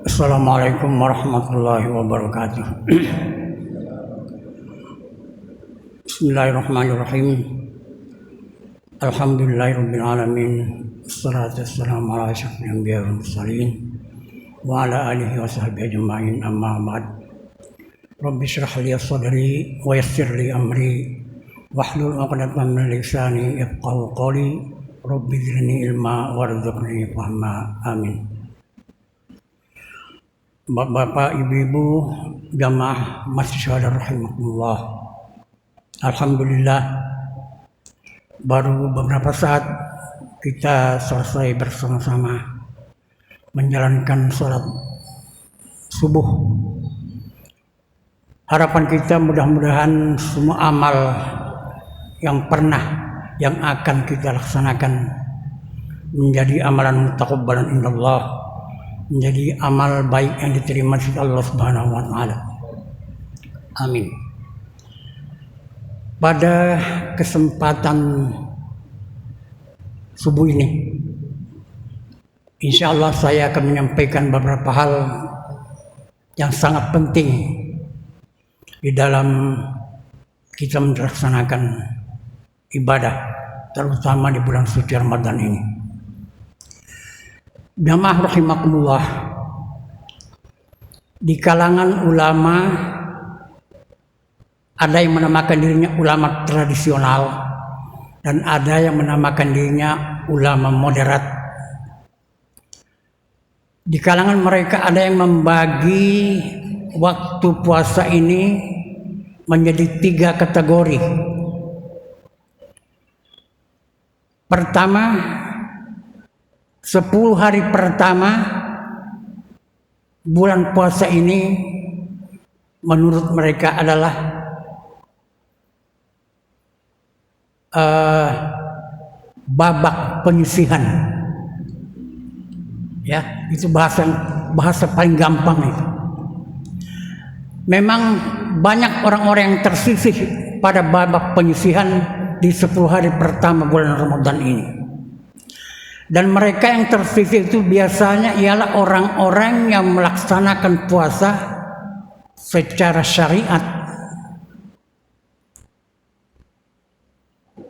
Assalamualaikum warahmatullahi wabarakatuh. Bismillahirrahmanirrahim. Alhamdulillahirabbil alamin. Wassalatu wassalamu ala asyrofil anbiya'i wal mursalin wa ala alihi wa sahbihi ajma'in, amma ba'd. Rabbi shrah li sadri wa yassir li amri wahlul 'uqdatam min lisani yafqahu qawli. Rabbi zidni ilma warzuqni fahma. Amin. Bapak, ibu-ibu, jamaah mahasiswa rahimakumullah. Alhamdulillah, baru beberapa saat kita selesai bersama-sama menjalankan sholat subuh. Harapan kita mudah-mudahan semua amal yang yang akan kita laksanakan menjadi amalan mutaqabbalan indallah, menjadi amal baik yang diterima oleh Allah Subhanahu wa taala. Amin. Pada kesempatan subuh ini, insya Allah saya akan menyampaikan beberapa hal yang sangat penting di dalam kita melaksanakan ibadah, terutama di bulan suci Ramadan ini. Jamaah rahimakumullah, di kalangan ulama ada yang menamakan dirinya ulama tradisional dan ada yang menamakan dirinya ulama moderat. Di kalangan mereka ada yang membagi waktu puasa ini menjadi 3 kategori. Pertama, 10 hari pertama bulan puasa ini menurut mereka adalah babak penyisihan. Ya, itu bahasa paling gampang itu. Memang banyak orang-orang yang tersisih pada babak penyisihan di 10 hari pertama bulan Ramadan ini. Dan mereka yang tersisih itu biasanya ialah orang-orang yang melaksanakan puasa secara syariat.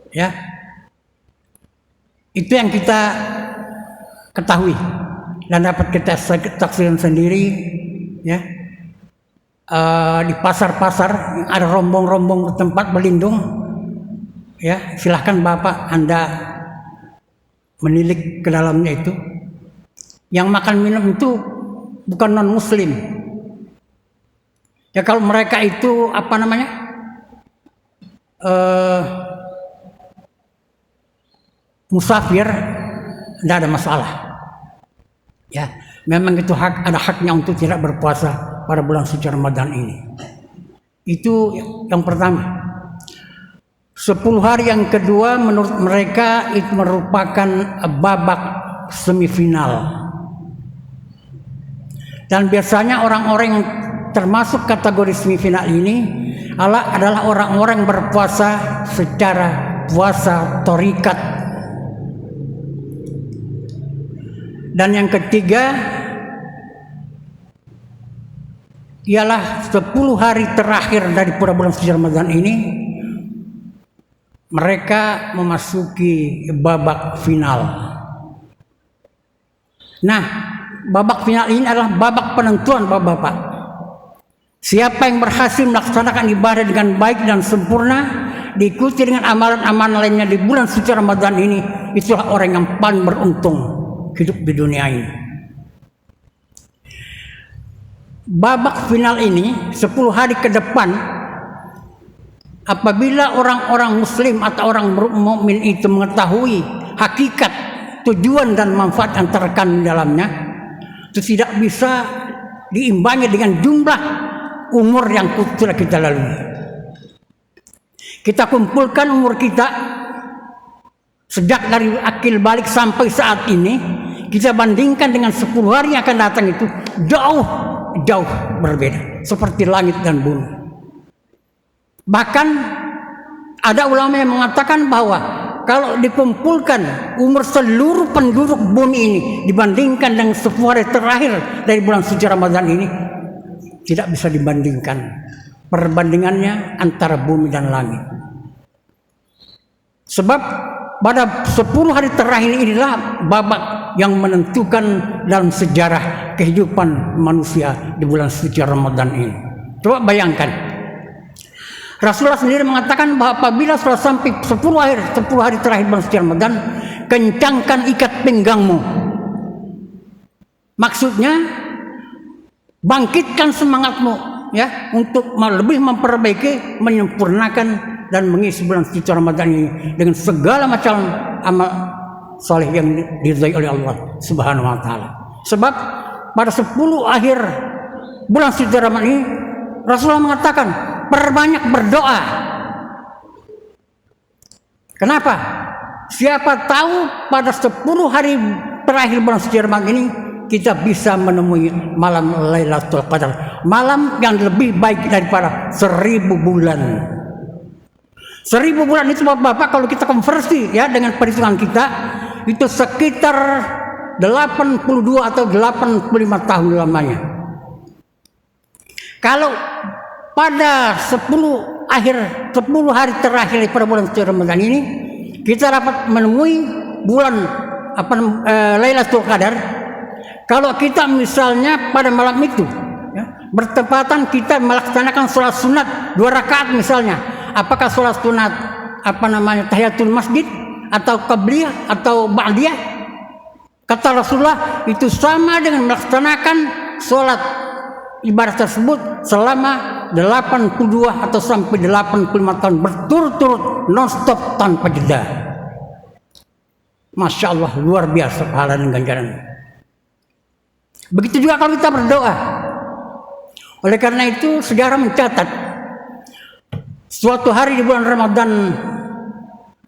Ya, itu yang kita ketahui dan dapat kita saksikan sendiri. Ya, di pasar-pasar ada rombong-rombong tempat berlindung. Ya, silahkan Bapak Anda menilik ke dalamnya itu. Yang makan minum itu bukan non muslim. Ya, kalau mereka itu musafir, tidak ada masalah. Ya, memang itu ada haknya untuk tidak berpuasa pada bulan suci Ramadan ini. Itu yang pertama. 10 hari yang kedua menurut mereka itu merupakan babak semifinal. Dan biasanya orang-orang yang termasuk kategori semifinal ini adalah orang-orang yang berpuasa secara puasa thariqat. Dan yang ketiga ialah 10 hari terakhir dari bulan suci Ramadan ini mereka memasuki babak final. Nah, babak final ini adalah babak penentuan Bapak-bapak. Siapa yang berhasil melaksanakan ibadah dengan baik dan sempurna, diikuti dengan amalan-amalan lainnya di bulan suci Ramadan ini, itulah orang yang paling beruntung hidup di dunia ini. Babak final ini 10 hari ke depan, apabila orang-orang muslim atau orang mukmin itu mengetahui hakikat, tujuan dan manfaat yang terkandung di dalamnya, itu tidak bisa diimbangi dengan jumlah umur yang sudah kita lalui. Kita kumpulkan umur kita sejak dari akil balik sampai saat ini, kita bandingkan dengan 10 hari yang akan datang, itu jauh berbeda, seperti langit dan bumi. Bahkan ada ulama yang mengatakan bahwa kalau dikumpulkan umur seluruh penduduk bumi ini dibandingkan dengan 10 hari terakhir dari bulan suci Ramadan ini, tidak bisa dibandingkan. Perbandingannya antara bumi dan langit. Sebab pada 10 hari terakhir inilah babak yang menentukan dalam sejarah kehidupan manusia di bulan suci Ramadan ini. Coba bayangkan, Rasulullah sendiri mengatakan bahwa apabila sudah sampai 10 hari terakhir bulan suci Ramadan, kencangkan ikat pinggangmu. Maksudnya bangkitkan semangatmu, ya, untuk lebih memperbaiki, menyempurnakan dan mengisi bulan suci Ramadan ini dengan segala macam amal saleh yang diridhai oleh Allah Subhanahu wa taala. Sebab pada 10 akhir bulan suci Ramadan ini Rasulullah mengatakan, perbanyak berdoa. Kenapa? Siapa tahu pada 10 hari terakhir bulan suci Ramadan ini kita bisa menemui malam Lailatul Qadar, malam yang lebih baik daripada 1000 bulan. 1000 bulan itu Bapak kalau kita konversi, ya, dengan perhitungan kita itu sekitar 82 atau 85 tahun lamanya. Kalau pada 10 hari terakhir pada bulan suci Ramadan ini kita dapat menemui bulan Lailatul Qadar. Kalau kita misalnya pada malam itu, ya, bertepatan kita melaksanakan sholat sunat 2 rakaat misalnya, apakah sholat sunat tahiyatul masjid atau qabliyah atau ba'diyah, kata Rasulullah itu sama dengan melaksanakan sholat ibadah tersebut selama 82 atau sampai 85 tahun berturut-turut non-stop tanpa jeda. Masya Allah, luar biasa pahala dan ganjaran. Begitu juga kalau kita berdoa. Oleh karena itu sejarah mencatat suatu hari di bulan Ramadan,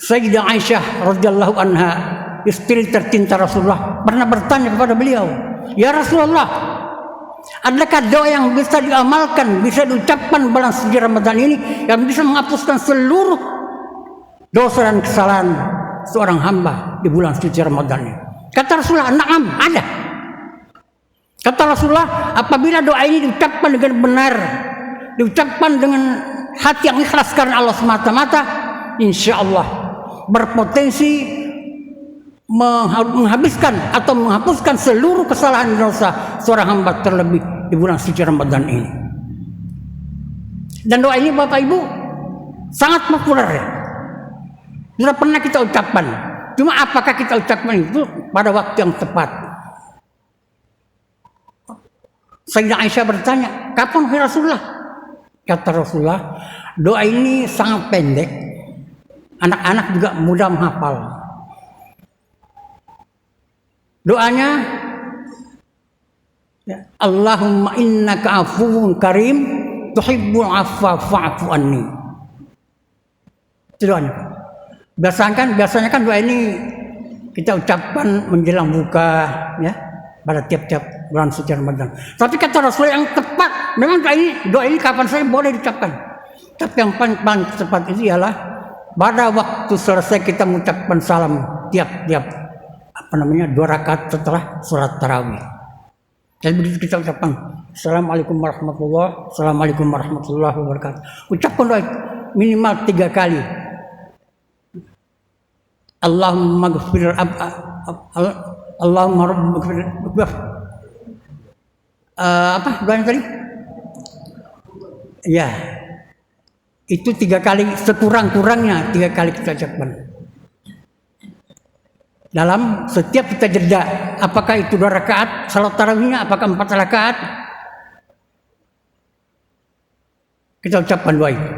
Sayyidah Aisyah radhiyallahu anha, istri tercinta Rasulullah, pernah bertanya kepada beliau, "Ya Rasulullah, adakah doa yang bisa diamalkan, bisa diucapkan bulan suci Ramadan ini yang bisa menghapuskan seluruh dosa dan kesalahan seorang hamba di bulan suci Ramadan ini?" Kata Rasulullah, "Na'am, ada." Kata Rasulullah, apabila doa ini diucapkan dengan benar, diucapkan dengan hati yang ikhlas karena Allah semata-mata, insya Allah berpotensi menghabiskan atau menghapuskan seluruh kesalahan dosa seorang hamba, terlebih di bulan suci Ramadan ini. Dan doa ini Bapak Ibu sangat populer, ya. Sudah pernah kita ucapkan. Cuma apakah kita ucapkan itu pada waktu yang tepat? Sayyidah Aisyah bertanya, "Kapan wahai Rasulullah?" Kata Rasulullah, doa ini sangat pendek, anak-anak juga mudah menghafal. Doanya, ya, Allahumma innaka afuwun karim tuhibbul afwa fa'fu anni. Itu doanya. Biasanya kan doa ini kita ucapkan menjelang buka, ya, pada tiap-tiap bulan suci Ramadan. Tapi kata Rasulullah yang tepat, memang doa ini kapan saja boleh diucapkan. Tapi yang paling tepat itu ialah pada waktu selesai kita mengucapkan salam tiap-tiap 2 rakaat setelah sholat tarawih. Jadi begitu kita ucapkan Assalamualaikum warahmatullahi wabarakatuh. Ucapkan doa minimal 3 kali. Allahumma ghfir Allahumma doanya tadi? Ya, itu 3 kali, sekurang-kurangnya 3 kali kita ucapkan. Dalam setiap kita jeda, apakah itu 2 rakaat salat tarawihnya, apakah 4 rakaat, kita ucapkan doa itu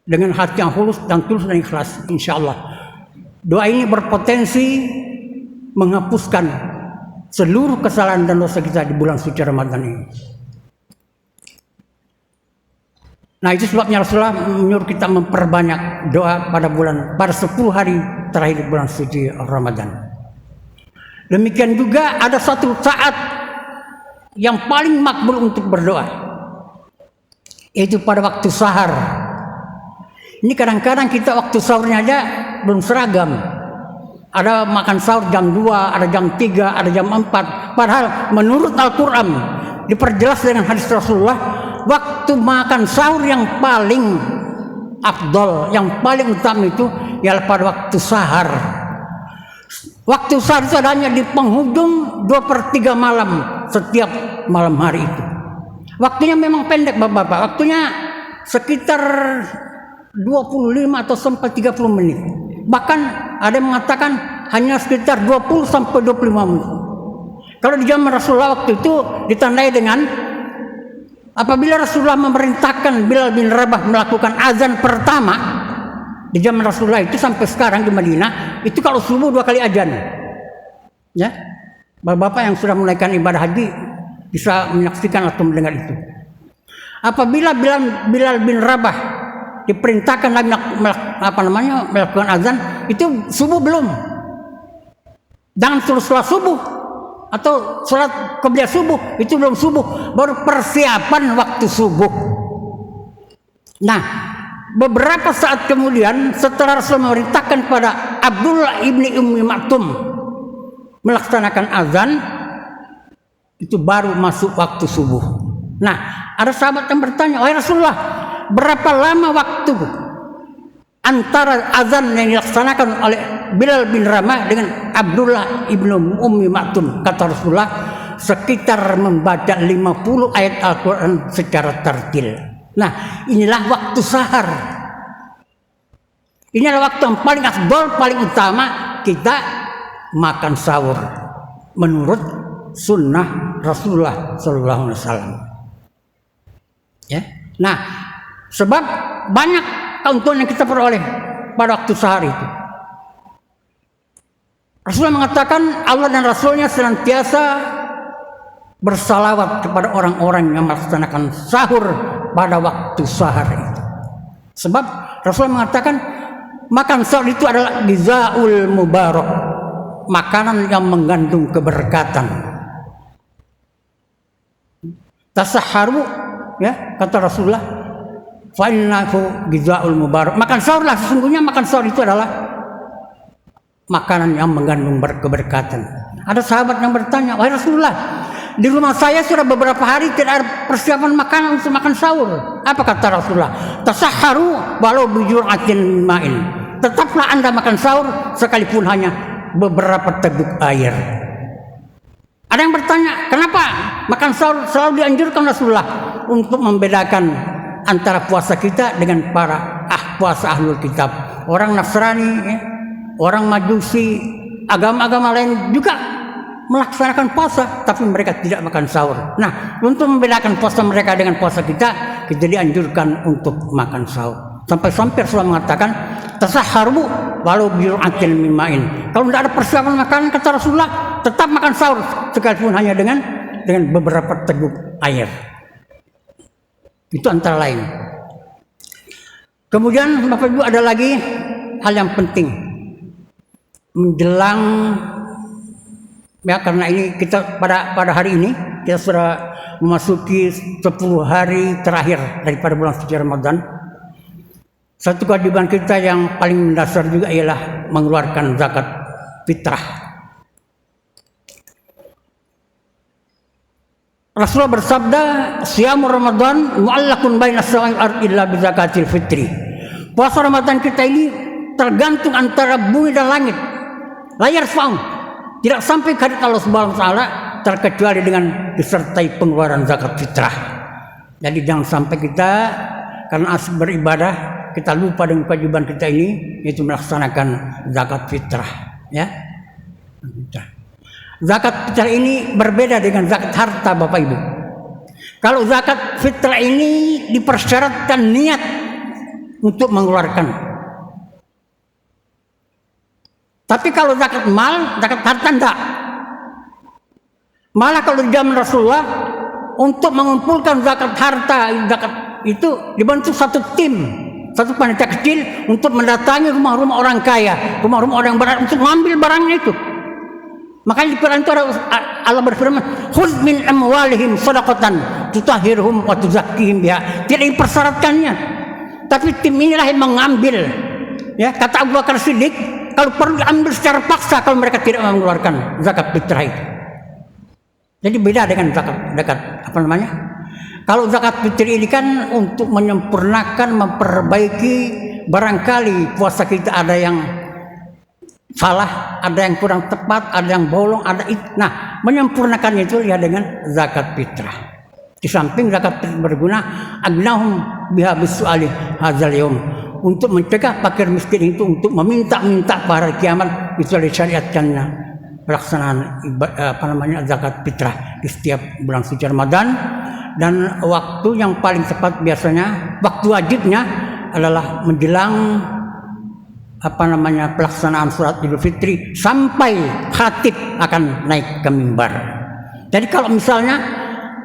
dengan hati yang tulus dan ikhlas, insya Allah. Doa ini berpotensi menghapuskan seluruh kesalahan dan dosa kita di bulan suci Ramadan ini. Nah, itu sebabnya Rasulullah menyuruh kita memperbanyak doa pada 10 hari terakhir bulan suci Ramadan. Demikian juga ada satu saat yang paling makbul untuk berdoa, yaitu pada waktu sahar. Ini kadang-kadang kita waktu sahurnya aja belum seragam. Ada makan sahur jam 2, ada jam 3, ada jam 4. Padahal menurut Al-Quran diperjelas dengan hadis Rasulullah, waktu makan sahur yang paling afdol, yang paling utama itu ialah pada waktu sahar. Waktu sahar itu adanya di penghujung 2/3 malam setiap malam hari itu. Waktunya memang pendek Bapak-bapak, waktunya sekitar 25 atau sampai 30 menit. Bahkan ada yang mengatakan hanya sekitar 20 sampai 25 menit. Kalau di zaman Rasulullah waktu itu ditandai dengan apabila Rasulullah memerintahkan Bilal bin Rabah melakukan azan pertama di zaman Rasulullah itu sampai sekarang di Madinah, itu kalau subuh 2 kali azan. Ya. Bapak-bapak yang sudah menunaikan ibadah haji bisa menyaksikan atau mendengar itu. Apabila Bilal bin Rabah diperintahkan melakukan azan, itu subuh belum. Jangan setelah subuh atau sholat qobliyah subuh, itu belum subuh, baru persiapan waktu subuh. Nah, beberapa saat kemudian setelah Rasul memerintahkan pada Abdullah ibni Ummi Maktum melaksanakan azan, itu baru masuk waktu subuh. Nah, ada sahabat yang bertanya, wahai Rasulullah, berapa lama waktu antara azan yang dilaksanakan oleh Bilal bin Rabah dengan Abdullah ibnu Ummi Maktum? Kata Rasulullah, sekitar membaca 50 ayat Al-Quran secara tartil. Nah, inilah waktu sahar. Inilah waktu yang paling afdol, paling utama kita makan sahur menurut sunnah Rasulullah SAW. Ya, nah, sebab banyak keuntungan yang kita peroleh pada waktu sahar itu. Rasulullah mengatakan Allah dan Rasulnya senantiasa bersalawat kepada orang-orang yang melaksanakan sahur pada waktu sahar itu. Sebab Rasulullah mengatakan makan sahur itu adalah gizaul mubarak, makanan yang mengandung keberkatan. Tasahharu, ya, kata Rasulullah, fa innahu gizaul mubarak. Makan sahurlah, sesungguhnya makan sahur itu adalah makanan yang mengandung keberkatan. Ada sahabat yang bertanya, wahai Rasulullah, di rumah saya sudah beberapa hari tidak ada persiapan makanan untuk makan sahur. Apa kata Rasulullah? Tasahharu walau bijur'atin ma'in. Tetaplah Anda makan sahur sekalipun hanya beberapa teguk air. Ada yang bertanya, kenapa makan sahur selalu dianjurkan Rasulullah? Untuk membedakan antara puasa kita dengan para puasa ahlul kitab. Orang Nasrani, orang Majusi, agama-agama lain juga melaksanakan puasa, tapi mereka tidak makan sahur. Nah, untuk membedakan puasa mereka dengan puasa kita dianjurkan untuk makan sahur. Sampai-sampai Rasulullah mengatakan, tasahharu walau bi'atin min ma'in. Kalau tidak ada persiapan makanan, kata Rasulullah, tetap makan sahur sekalipun hanya dengan beberapa teguk air. Itu antara lain. Kemudian Bapak Ibu, ada lagi hal yang penting menjelang, ya, karena ini kita pada hari ini kita sudah memasuki 10 hari terakhir daripada bulan suci Ramadan. Satu kewajiban kita yang paling mendasar juga ialah mengeluarkan zakat fitrah. Rasulullah bersabda, "Siyamur Ramadan mu'allaqun bainas samai wal ardi illa bi zakatil fitri." Puasa Ramadan kita ini tergantung antara bumi dan langit. La yarfa'u, tidak sampai ke Allah Subhanahu wa taala terkecuali dengan disertai pengeluaran zakat fitrah. Jadi jangan sampai kita karena asik beribadah kita lupa dengan kewajiban kita ini, yaitu melaksanakan zakat fitrah, ya. Zakat fitrah ini berbeda dengan zakat harta, Bapak Ibu. Kalau zakat fitrah ini dipersyaratkan niat untuk mengeluarkan. Tapi kalau zakat mal, zakat harta enggak. Malah kalau di zaman Rasulullah untuk mengumpulkan zakat harta, zakat itu dibantu satu tim, satu panitia kecil untuk mendatangi rumah-rumah orang kaya, rumah-rumah orang berat untuk mengambil barangnya itu. Makanya di Quran itu Allah berfirman, "Khudz min amwalihim shadaqatan tutahhiruhum wa tuzakkihim biha." Tidak dipersyaratkannya. tapi tim inilah yang mengambil. Ya, kata Abu Bakar Siddiq, kalau perlu diambil secara paksa kalau mereka tidak mengeluarkan zakat fitrah itu. Jadi beda dengan zakat apa namanya? Kalau zakat fitri ini kan untuk menyempurnakan, memperbaiki, barangkali puasa kita ada yang salah, ada yang kurang tepat, ada yang bolong, ada itu. Nah, menyempurnakan itu ya dengan zakat fitrah. Di samping zakat fitrah berguna, agnahum biha bisu'ali hadzal yaum, untuk mencegah fakir miskin itu untuk meminta-minta pada kiamat, itu disyariatkannya pelaksanaan zakat fitrah di setiap bulan suci Ramadan. Dan waktu yang paling tepat biasanya, waktu wajibnya adalah menjelang pelaksanaan sholat Idul Fitri sampai khatib akan naik ke mimbar. Jadi kalau misalnya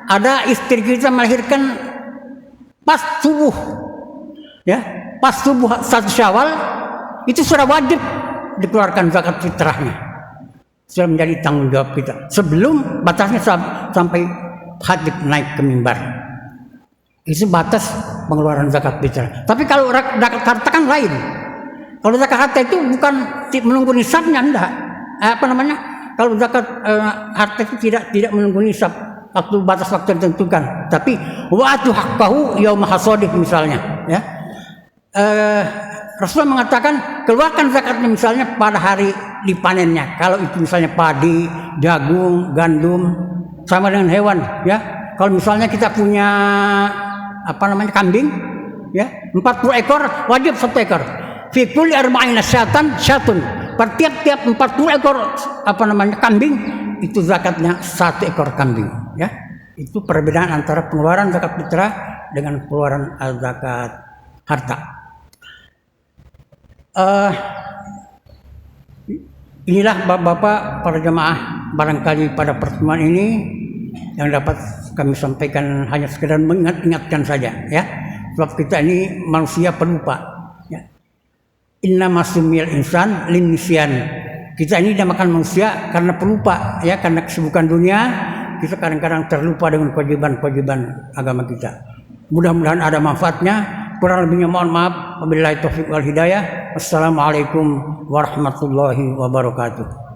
ada istri kita melahirkan pas subuh, ya, pas subuh 1 Syawal, itu sudah wajib dikeluarkan zakat fitrahnya. Sudah menjadi tanggung jawab kita. Sebelum batasnya sampai khatib naik ke mimbar. Itu batas pengeluaran zakat fitrah. Tapi kalau zakat harta kan lain. Kalau zakat harta itu bukan menunggu nisabnya, enggak. Kalau zakat harta itu tidak menunggu nisab waktu batas waktu ditentukan. Tapi wa atu haqqahu yauma hasadih misalnya, ya. Rasulullah mengatakan keluarkan zakatnya misalnya pada hari dipanennya. Kalau itu misalnya padi, jagung, gandum, sama dengan hewan, ya. Kalau misalnya kita punya kambing, ya, 40 ekor wajib 1 ekor. Fi kulli arba'ina syatan. Per tiap 40 ekor kambing itu zakatnya 1 ekor kambing, ya. Itu perbedaan antara pengeluaran zakat fitrah dengan pengeluaran zakat harta. Inilah Bapak-bapak para jemaah, barangkali pada pertemuan ini yang dapat kami sampaikan hanya sekedar mengingatkan saja, ya. Sebab kita ini manusia pelupa, ya. Innama sumiyal insan lin nisyan. Kita ini dinamakan manusia karena pelupa, ya, karena kesibukan dunia kita kadang-kadang terlupa dengan kewajiban-kewajiban agama kita. Mudah-mudahan ada manfaatnya. Kurang lebihnya mohon maaf. Wabillahi taufiq wal hidayah. Assalamualaikum warahmatullahi wabarakatuh.